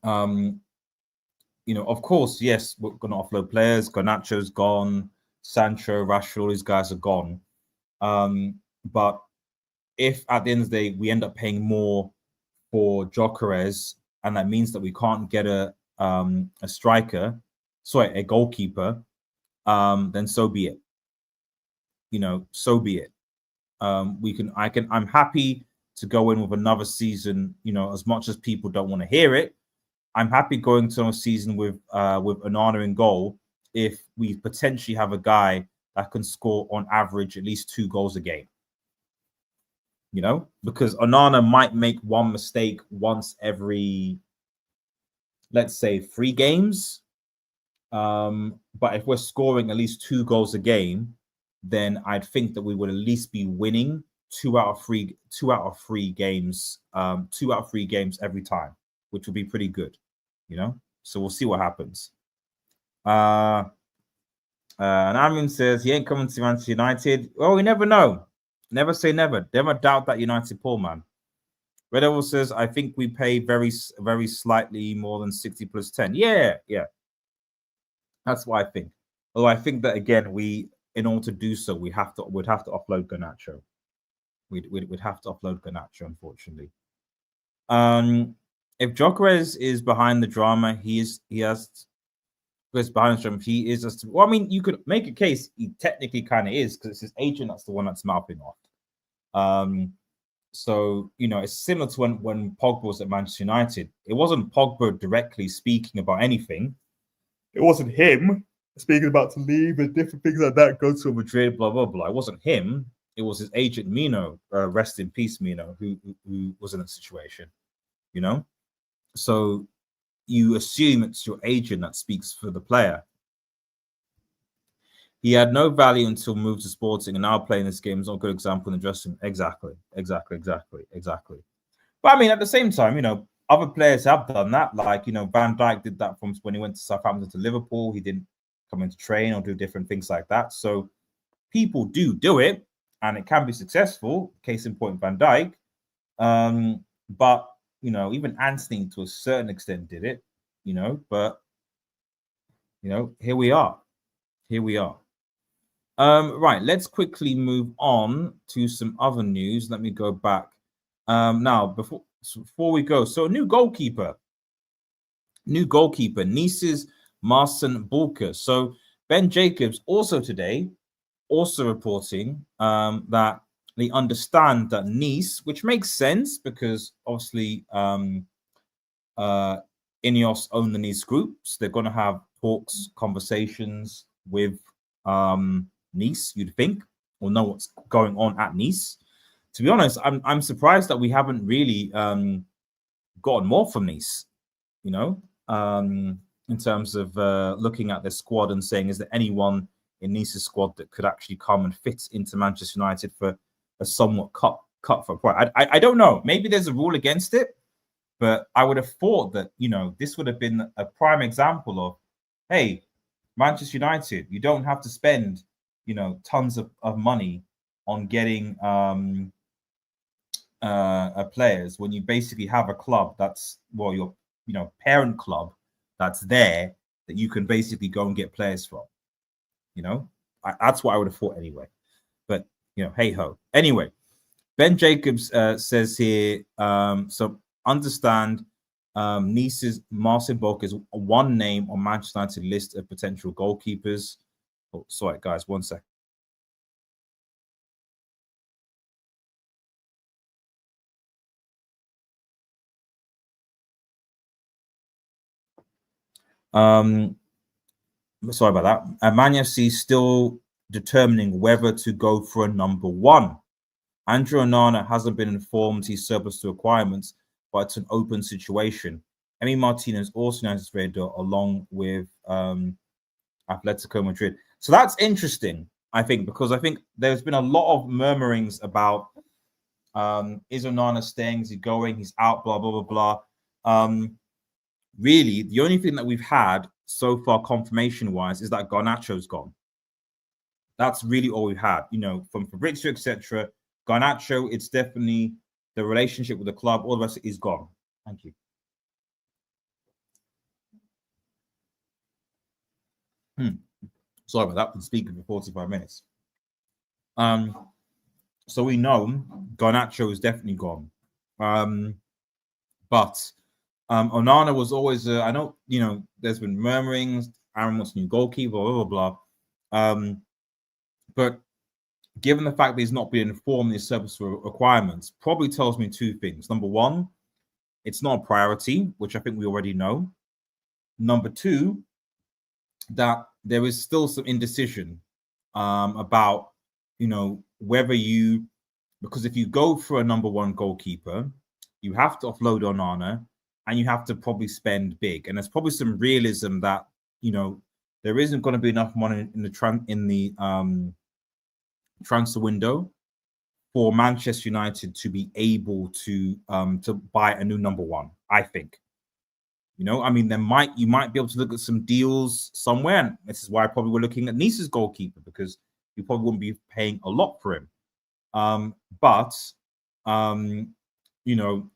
of course, yes, we're going to offload players. Garnacho's gone. Sancho, Rashford, all these guys are gone. But if at the end of the day we end up paying more for Gyökeres, and that means that we can't get a goalkeeper, then so be it. So be it. I'm happy to go in with another season, as much as people don't want to hear it. I'm happy going to a season with Onana in goal if we potentially have a guy that can score on average at least 2 goals a game. Because Onana might make one mistake once every, let's say, 3 games. But if we're scoring at least 2 goals a game, then I'd think that we would at least be winning 2 out of 3 games, 2 out of 3 games every time, which would be pretty good, So we'll see what happens. And Amin says he ain't coming to Manchester United. Well, we never know. Never say never. Never doubt that United poor man. Red Devil says, I think we pay very, very slightly more than 60 plus 10. Yeah. That's what I think. Although I think that, again, in order to do so, we'd have to offload Garnacho. We'd have to offload Garnacho, unfortunately. If Gyökeres is behind the drama, he is behind the drama. He is as to, well, I mean, you could make a case he technically kind of is, because it's his agent that's the one that's mouthing off. So it's similar to when Pogba was at Manchester United. It wasn't Pogba directly speaking about anything. It wasn't him speaking about to leave and different things like that, go to Madrid, blah, blah, blah. It wasn't him. It was his agent, Mino, rest in peace, Mino, who was in that situation, So you assume it's your agent that speaks for the player. He had no value until moved to Sporting, and now playing this game is not a good example in the dressing room. Exactly. But I mean, at the same time, other players have done that. Like, Van Dijk did that from when he went to Southampton to Liverpool. He didn't come in to train or do different things like that. So people do it, and it can be successful. Case in point, Van Dijk. But, even Anthony to a certain extent did it, but, here we are. Right, let's quickly move on to some other news. Let me go back. Now, before we go, so new goalkeeper, Nice's Marcin Bułka. So Ben Jacobs also today, reporting that they understand that Nice, which makes sense because obviously Ineos own the Nice group, so they're going to have talks, conversations with Nice, you'd think, or know what's going on at Nice. To be honest, I'm surprised that we haven't really gotten more from Nice, in terms of looking at their squad and saying, is there anyone in Nice's squad that could actually come and fit into Manchester United for a somewhat cut for price? I don't know. Maybe there's a rule against it, but I would have thought that, this would have been a prime example of, hey, Manchester United, you don't have to spend, tons of money on getting players when you basically have a club that's, well, your parent club that's there that you can basically go and get players from. That's what I would have thought anyway. But hey ho. Anyway, Ben Jacobs says here, so understand Nice's Marcin Bułka is one name on Manchester United list of potential goalkeepers. Oh, sorry, guys, 1 second. Sorry about that. Man FC still determining whether to go for a number 1. Andrew Onana hasn't been informed he's surplus to requirements, but it's an open situation. Emi Martinez also knows his radar along with Atletico Madrid. So that's interesting, I think, because I think there's been a lot of murmurings about is Onana staying, is he going, he's out, blah, blah, blah, blah. Really, the only thing that we've had so far confirmation-wise is that Garnacho's gone. That's really all we've had, you know, from Fabrizio, etc. Garnacho, it's definitely the relationship with the club. All the rest is gone. Thank you. Sorry about that. I've been speaking for 45 minutes. So we know Garnacho is definitely gone. But Onana was always, I know, you know, there's been murmurings, Aaron wants a new goalkeeper, blah, blah, blah. But given the fact that he's not been informed of his service requirements, probably tells me 2 things. Number 1, it's not a priority, which I think we already know. Number 2, that there is still some indecision about, you know, whether you, because if you go for a number 1 goalkeeper, you have to offload Onana and you have to probably spend big. And there's probably some realism that, you know, there isn't going to be enough money in the transfer window for Manchester United to be able to buy a new number 1, I think. You know, I mean, you might be able to look at some deals somewhere, and this is why probably we're looking at Nice's goalkeeper, because you probably wouldn't be paying a lot for him. You know,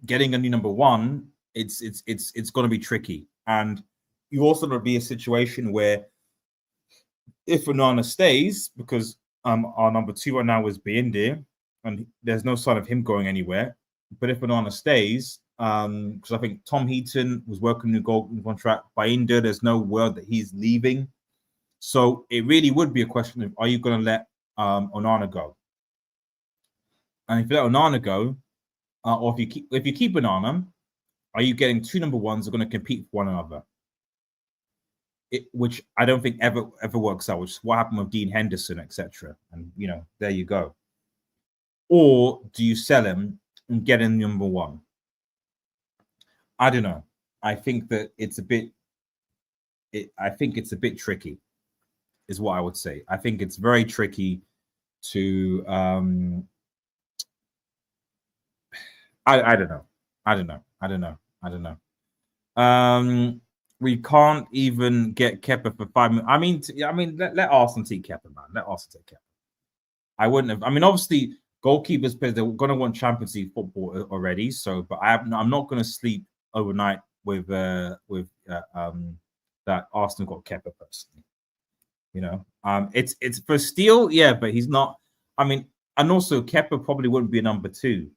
getting a new number 1, it's going to be tricky, and you also going to be a situation where if Onana stays, because our number 2 right now is Binde, and there's no sign of him going anywhere. But if Onana stays, because I think Tom Heaton was working a new goal contract. Binde, there's no word that he's leaving. So it really would be a question of, are you going to let Onana go? And if you let Onana go, or if you keep Onana, are you getting 2 number 1s that are going to compete for one another? Which I don't think ever works out, which is what happened with Dean Henderson, etc. And, you know, there you go. Or do you sell him and get in number 1? I don't know. I think that it's a bit. I think it's a bit tricky, is what I would say. I think it's very tricky to. I don't know. I don't know. We can't even get Kepa for 5 minutes. I mean, let Arsenal take Kepa, man. Let Arsenal take Kepa. I wouldn't have. I mean, obviously, goalkeepers, they're going to want Champions League football already. So, but I'm not going to sleep overnight with that Arsenal got Kepa personally. You know, it's for Steele, yeah, but he's not. I mean, and also Kepa probably wouldn't be a number 2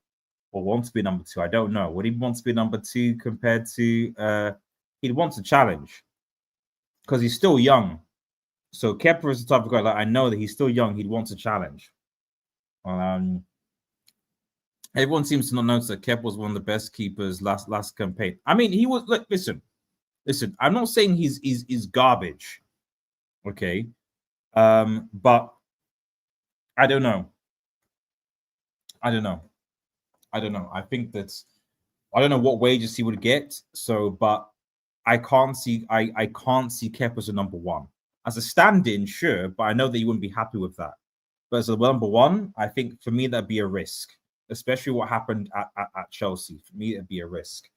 or want to be a number 2. I don't know. Would he want to be a number 2 compared to? He'd want to challenge because he's still young. So Kepa is the type of guy that I know that he's still young. He'd want to challenge. Everyone seems to not notice that Kepa was one of the best keepers last campaign. I mean, he was. Look, listen. I'm not saying he's garbage, okay, but I don't know. I think that's. I don't know what wages he would get. So, but I can't see Kepa as a number 1. As a stand-in, sure, but I know that you wouldn't be happy with that. But as a number 1, I think for me that'd be a risk, especially what happened at Chelsea. For me, it'd be a risk.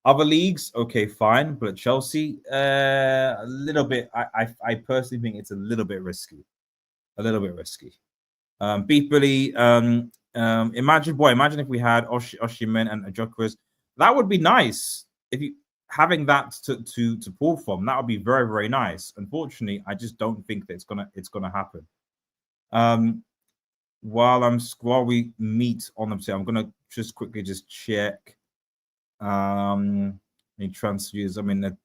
Other leagues, okay, fine, but at Chelsea, a little bit. I personally think it's a little bit risky. Beef Bully. Imagine if we had Osimhen and Gyökeres. That would be nice. If you having that to pull from, that would be very, very nice. Unfortunately, I just don't think that it's gonna happen. While we meet on them, I'm gonna just quickly check Any transfers? I mean,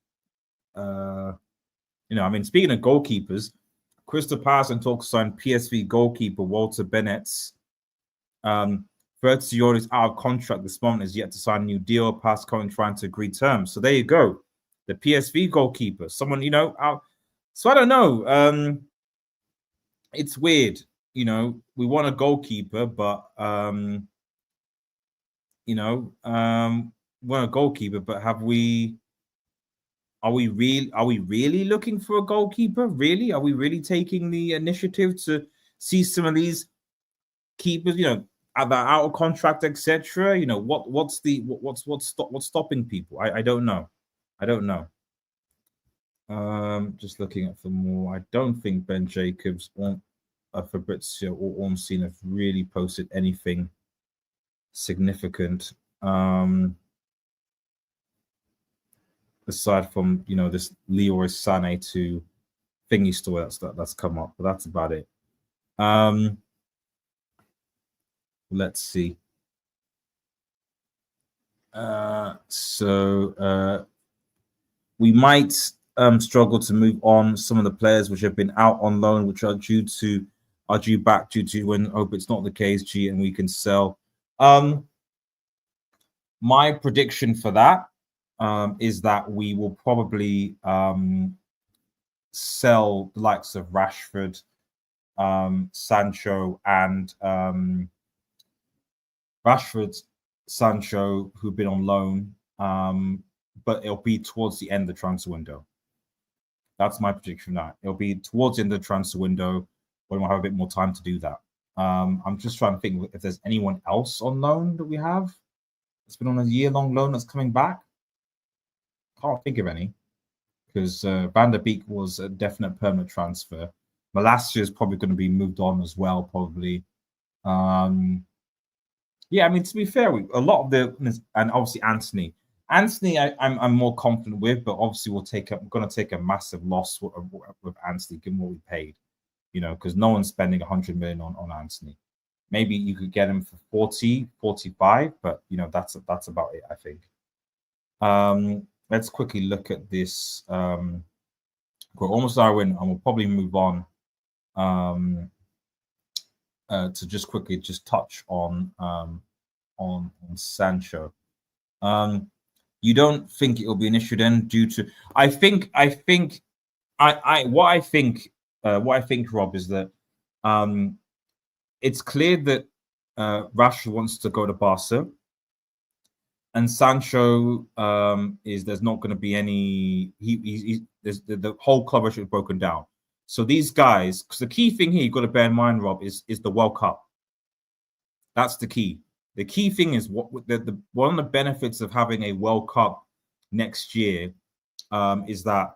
speaking of goalkeepers, Crystal Palace and talks signed PSV goalkeeper Walter Bennett's. 30 is out of contract this moment, is yet to sign a new deal. Past currently trying to agree terms. So there you go. The PSV goalkeeper, someone, out. So I don't know. It's weird. We want a goalkeeper, but want a goalkeeper, but are we really looking for a goalkeeper? Really? Are we really taking the initiative to see some of these keepers, out of contract, etc.? What's stopping people? I don't know. Just looking at some more. I don't think Ben Jacobs or Fabrizio or Ormsteen have really posted anything significant. Aside from this Leroy Sané to thingy story that's come up, but that's about it. Let's see. So we might struggle to move on some of the players which have been out on loan, which are due back due to when hope it's not the case, G, and we can sell. My prediction for that is that we will probably sell the likes of Rashford, Sancho, and Sancho, who've been on loan, but it'll be towards the end of the transfer window. That's my prediction. That it'll be towards the end of the transfer window when we'll have a bit more time to do that. I'm just trying to think if there's anyone else on loan that we have. It's been on a year-long loan that's coming back. Can't think of any, because Van der Beek was a definite permanent transfer. Malacia is probably going to be moved on as well, probably. Yeah, I mean, to be fair, a lot of and obviously Anthony, I'm more confident with, but obviously we're going to take a massive loss with Anthony given what we paid, because no one's spending 100 million on Anthony. Maybe you could get him for 40, 45, but that's about it, I think. Let's quickly look at this. We're almost our win, and we'll probably move on to just quickly touch on Sancho. You don't think it will be an issue then, due to? What I think, Rob, is that it's clear that Rashford wants to go to Barca. And Sancho there's not going to be any. The whole club is broken down. So these guys, because the key thing here you've got to bear in mind, Rob, is the World Cup. That's the key. The key thing is one of the benefits of having a World Cup next year is that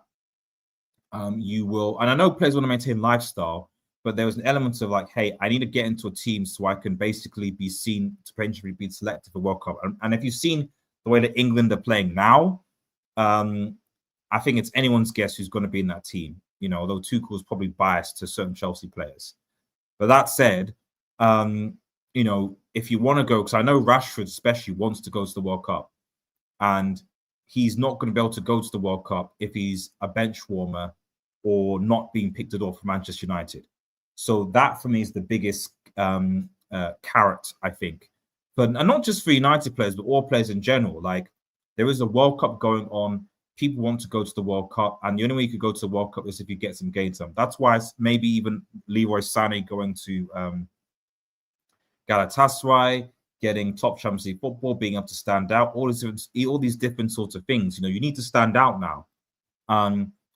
you will. And I know players want to maintain lifestyle, but there was an element of like, hey, I need to get into a team so I can basically be seen to potentially be selected for World Cup. And if you've seen the way that England are playing now, I think it's anyone's guess who's going to be in that team. Although Tuchel is probably biased to certain Chelsea players. But that said, if you want to go, because I know Rashford especially wants to go to the World Cup, and he's not going to be able to go to the World Cup if he's a bench warmer or not being picked at all for Manchester United. So that for me is the biggest carrot, I think. And not just for United players, but all players in general. Like, there is a World Cup going on. People want to go to the World Cup, and the only way you could go to the World Cup is if you get some game time. That's why maybe even Leroy Sané going to Galatasaray, getting top Champions League football, being able to stand out, all these different sorts of things. You need to stand out now.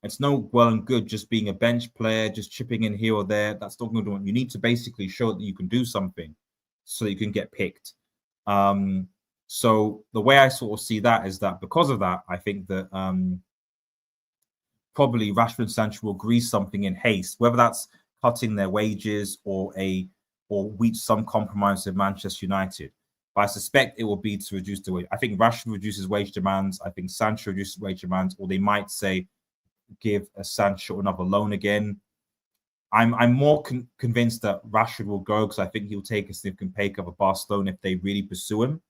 It's no well and good just being a bench player, just chipping in here or there. That's not going to do it. You need to basically show that you can do something so that you can get picked. So the way I sort of see that is that because of that, I think that probably Rashford and Sancho will agree something in haste, whether that's cutting their wages or reach some compromise with Manchester United. But I suspect it will be to reduce the wage. I think Rashford reduces wage demands. I think Sancho reduces wage demands, or they might say give a Sancho another loan again. I'm more convinced that Rashford will go because I think he'll take a significant pay cut of Barcelona if they really pursue him.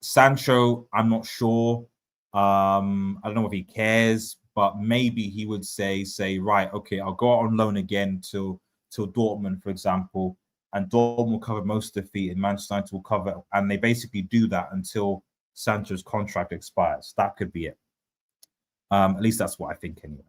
Sancho, I'm not sure. I don't know if he cares, but maybe he would say, right, okay, I'll go out on loan again till Dortmund, for example, and Dortmund will cover most of the fee, and Manchester United will cover, and they basically do that until Sancho's contract expires. That could be it. At least that's what I think, anyway.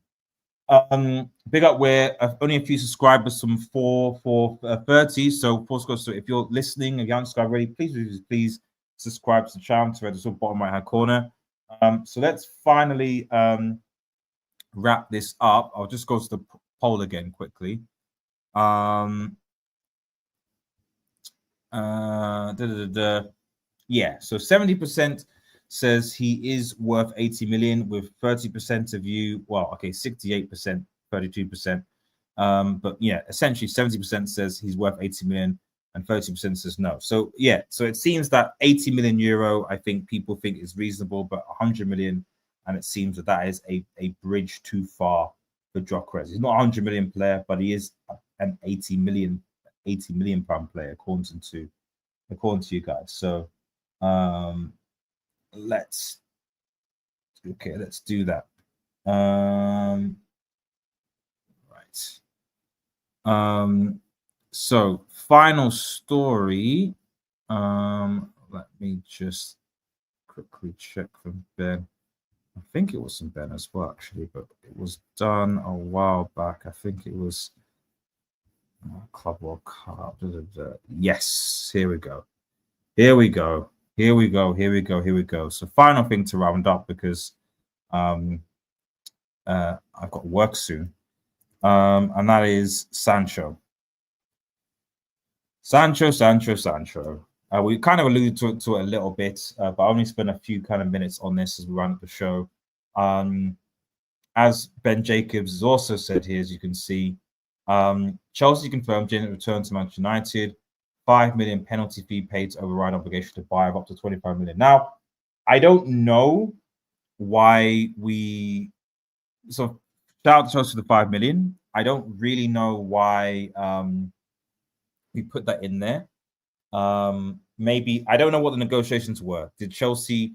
Big up, we're only a few subscribers from 430. So if you're listening, if you haven't subscribed already, please subscribe to the channel to the bottom right hand corner. So let's finally wrap this up. I'll just go to the poll again quickly. Yeah, so 70% says he is worth 80 million, with 30% of you, well, okay, 68%, 32%. But yeah, essentially 70% says he's worth 80 million and 30% says no. So yeah, so it seems that 80 million euro, I think people think is reasonable, but 100 million, and it seems that that is a bridge too far for Gyökeres. He's not a 100 million player, but he is an 80 million pound player, according to you guys. So let's do that. Right. So final story. Let me just quickly check from Ben. I think it was from Ben as well, actually, but it was done a while back. I think it was Club World Cup. Yes, here we go. So final thing to round up, because I've got work soon. And that is Sancho. Sancho. We kind of alluded to it a little bit, but I only spent a few kind of minutes on this as we round up the show. As Ben Jacobs has also said here, as you can see, Chelsea confirmed Jadon return to Manchester United. 5 million penalty fee paid to override obligation to buy of up to 25 million. Now, I don't know why we shout out to Chelsea for the 5 million. I don't really know why we put that in there. Maybe I don't know what the negotiations were. Did Chelsea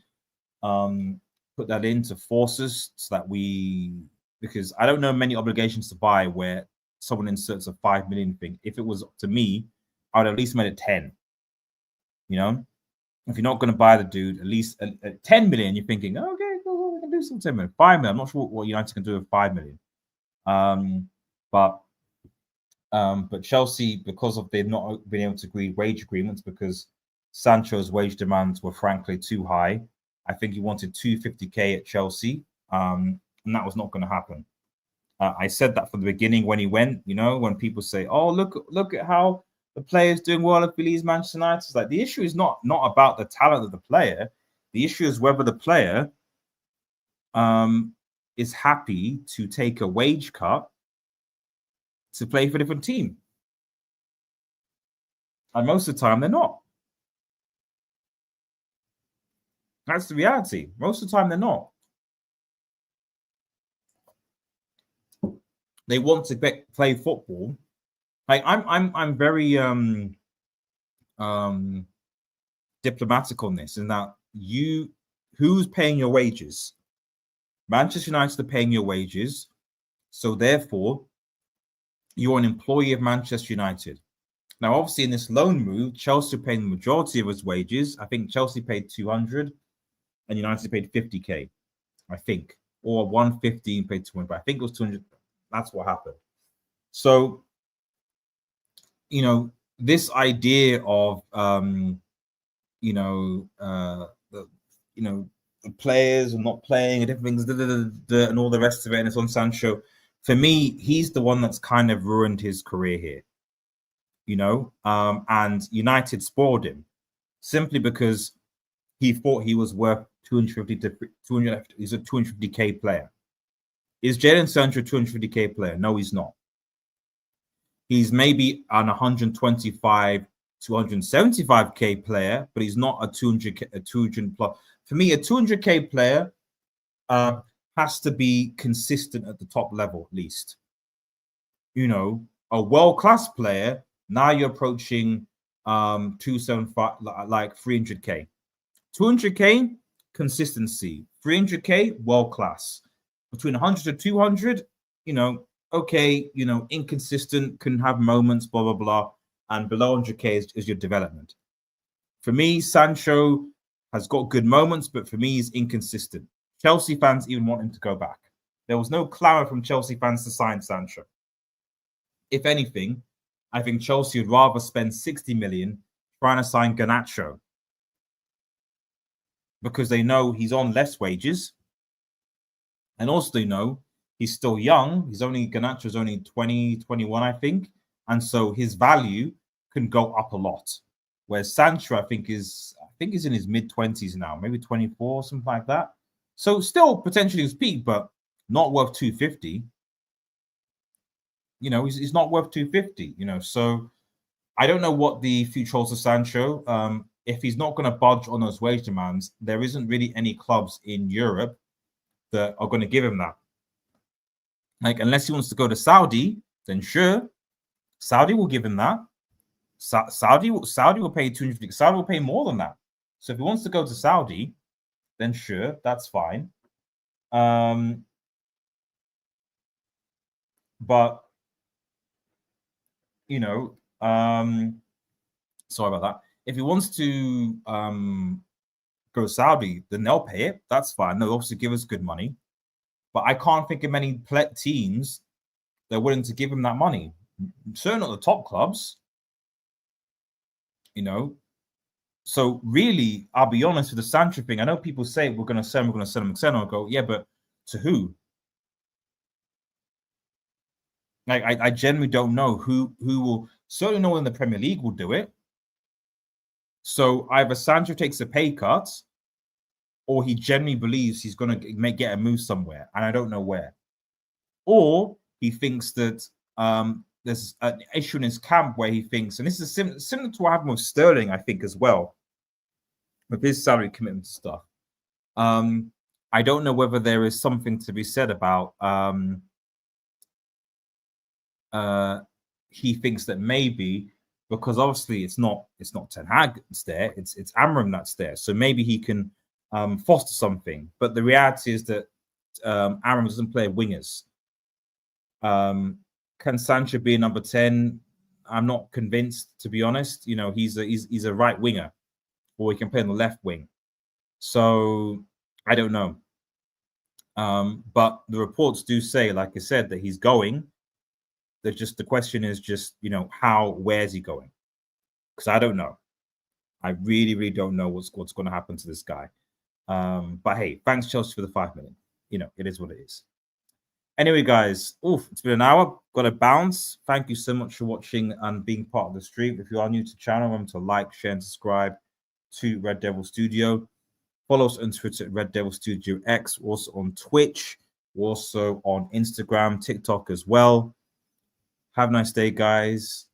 put that in to force us so that because I don't know many obligations to buy where someone inserts a 5 million thing. If it was up to me, I would at least made it 10. You know, if you're not going to buy the dude, at least at 10 million, you're thinking, okay, cool, we can do some 10 million. 5 million, I'm not sure what United can do with 5 million. But Chelsea, because of they've not been able to agree wage agreements because Sancho's wage demands were frankly too high. I think he wanted 250k at Chelsea, and that was not going to happen. I said that from the beginning when he went. You know, when people say, "Oh, look at how the player's doing well if he leaves Manchester United," it's like the issue is not about the talent of the player. The issue is whether the player is happy to take a wage cut to play for a different team. And most of the time, they're not. That's the reality. Most of the time, they're not. They want to play football. Like I'm very diplomatic on this, in that who's paying your wages? Manchester United are paying your wages, so therefore you're an employee of Manchester United. Now, obviously, in this loan move, Chelsea are paying the majority of his wages. I think Chelsea paid 200 and United paid 50k, I think, or 115 paid 200, but I think it was 200. That's what happened. So, you know, this idea of the players are not playing and different things, and all the rest of it, and it's on Sancho. For me, he's the one that's kind of ruined his career here. You know, and United spoiled him simply because he thought he was worth 250 to 200. He's a 250k player. Is Jadon Sancho a 250k player? No, he's not. He's maybe an 125 to 175k player, but he's not a 200 plus. For me, a 200k player has to be consistent at the top level, at least. You know, a world-class player, now you're approaching 275, like 300k. 200k, consistency. 300k, world class. Between 100 to 200, you know, okay, you know, inconsistent, can have moments, blah, blah, blah. And below 100k is your development. For me, Sancho has got good moments, but for me, he's inconsistent. Chelsea fans even want him to go back. There was no clamor from Chelsea fans to sign Sancho. If anything, I think Chelsea would rather spend 60 million trying to sign Garnacho, because they know he's on less wages. And also they know he's still young. Garnacho's only 20, 21, I think. And so his value can go up a lot. Whereas Sancho, I think he's in his mid-20s now, maybe 24, something like that. So still potentially his peak, but not worth 250. You know, he's not worth 250, you know. So I don't know what the future holds of Sancho. If he's not going to budge on those wage demands, there isn't really any clubs in Europe that are going to give him that. Like, unless he wants to go to Saudi, then sure, Saudi will give him that. Saudi will pay 250. Saudi will pay more than that. So if he wants to go to Saudi, then sure, that's fine. But you know, sorry about that. If he wants to go Saudi, then they'll pay it. That's fine. They'll obviously give us good money. But I can't think of many teams that are willing to give him that money. Certainly not the top clubs. You know. So really, I'll be honest with the Sancho thing. I know people say we're going to send him, I go, yeah, but to who? Like, I genuinely don't know who will. Certainly no one in the Premier League will do it. So either Sancho takes a pay cut, or he genuinely believes he's going to get a move somewhere, and I don't know where. Or he thinks that there's an issue in his camp where he thinks, and this is similar to what happened with Sterling, I think, as well, with his salary commitment stuff. I don't know whether there is something to be said about he thinks that maybe, because obviously it's not Ten Hag that's there, it's Amram that's there. So maybe he can foster something. But the reality is that Amram doesn't play wingers. Can Sancho be a number 10? I'm not convinced, to be honest. You know, he's a right winger, or he can play on the left wing. So I don't know. But the reports do say, like I said, that he's going. The question is just, you know, where's he going? Because I don't know. I really, really don't know what's going to happen to this guy. But hey, thanks Chelsea for the 5 million. You know, it is what it is. Anyway, guys, it's been an hour. Got to bounce. Thank you so much for watching and being part of the stream. If you are new to the channel, remember to like, share, and subscribe to Red Devil Studio. Follow us on Twitter at Red Devil Studio X, also on Twitch, also on Instagram, TikTok as well. Have a nice day, guys,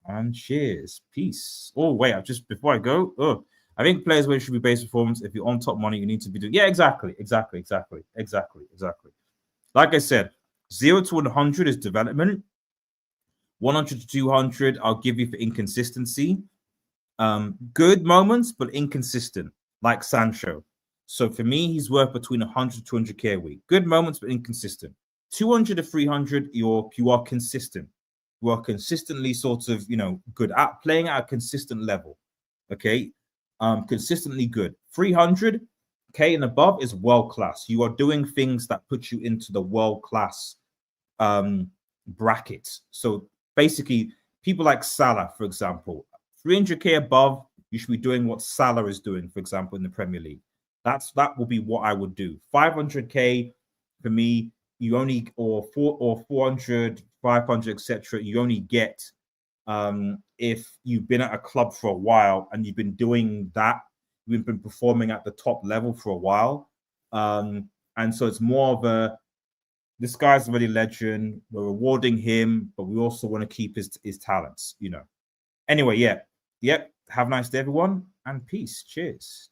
and cheers. Peace. Oh, wait, before I go, I think players' wage should be base performance. If you're on top money, you need to be doing. Yeah, exactly. Like I said, 0 to 100 is development. 100 to 200, I'll give you for inconsistency. Good moments, but inconsistent, like Sancho. So for me, he's worth between 100 to 200k a week. Good moments, but inconsistent. 200 to 300, you are consistent. You are consistently sort of, you know, good at playing at a consistent level. Okay, consistently good. 300k and above is world class. You are doing things that put you into the world class bracket. So basically, people like Salah, for example, 300k above, you should be doing what Salah is doing, for example, in the Premier League. That will be what I would do. 500k for me, you only, or 400, 500, etc. You only get if you've been at a club for a while and you've been doing that, you've been performing at the top level for a while, and so it's more of this guy's already legend. We're rewarding him, but we also want to keep his talents. You know. Anyway, yeah. Have a nice day, everyone, and peace. Cheers.